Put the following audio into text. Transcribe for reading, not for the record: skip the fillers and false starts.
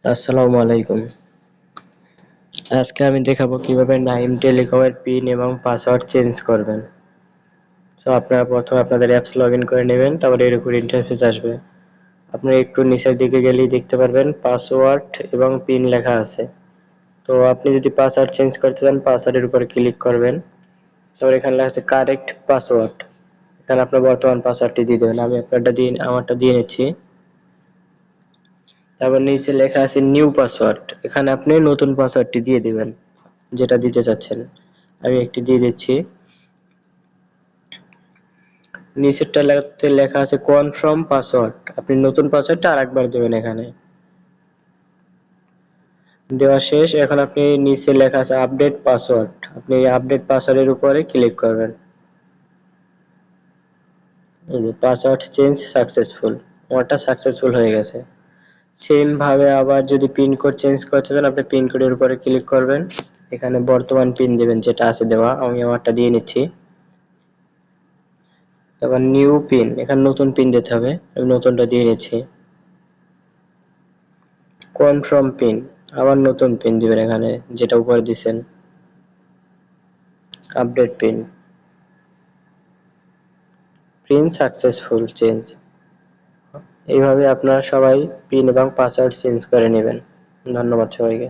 আসসালামু আলাইকুম। আজকে আমি দেখাবো কিভাবে নাইম টেলিকমের পিন এবং পাসওয়ার্ড চেঞ্জ করবেন। তো আপনারা প্রথমে আপনাদের অ্যাপস লগইন করে নেবেন, তারপরে এরকম ইন্টারফেস আসবে। আপনারা একটু নিচের দিকে গেলেই দেখতে পারবেন পাসওয়ার্ড এবং পিন লেখা আছে। তো আপনি যদি পাসওয়ার্ড চেঞ্জ করতে চান পাসওয়ার্ডের উপরে ক্লিক করবেন, তারপর এখানে লেখা আছে কারেক্ট পাসওয়ার্ড। এখানে আপনার বর্তমান পাসওয়ার্ডটি দিয়ে দেবেন। আমি আমারটা দিয়ে নিচ্ছি। তারপর নিচে লেখা আছে নিউ পাসওয়ার্ড, এখানে আপনি নতুন পাসওয়ার্ডটি দিয়ে দিবেন যেটা দিতে চাচ্ছেন। আমি একটি দিয়ে দিচ্ছি। নিচেরটাতে লেখা আছে কনফার্ম পাসওয়ার্ড, আপনি নতুন পাসওয়ার্ডটা আরেকবার দেবেন। এখানে দেওয়া শেষ। এখন আপনি নিচে লেখা আছে আপডেট পাসওয়ার্ড, আপনি এই আপডেট পাসওয়ার্ডের উপরে ক্লিক করবেন। এই যে পাসওয়ার্ড চেঞ্জ সাকসেসফুল, আমারটা সাকসেসফুল হয়ে গেছে। সেম ভাবে আবার যদি পিন কোড চেঞ্জ করতে চান আপনি পিন কোডের উপরে ক্লিক করবেন, এখানে বর্তমান পিন দেবেন যেটা আছে দেওয়া। আমি আমারটা দিয়ে নিচ্ছি। তারপর নিউ পিন, এখানে নতুন পিন দিতে হবে, আমি নতুনটা দিয়ে নিচ্ছি। কনফার্ম পিন, আবার নতুন পিন দিবেন এখানে যেটা উপরে দিবেন। Update pin, pin successful change. এইভাবে আপনারা সবাই পিন এবং পাসওয়ার্ড চেঞ্জ করে নেবেন। ধন্যবাদ সবাইকে।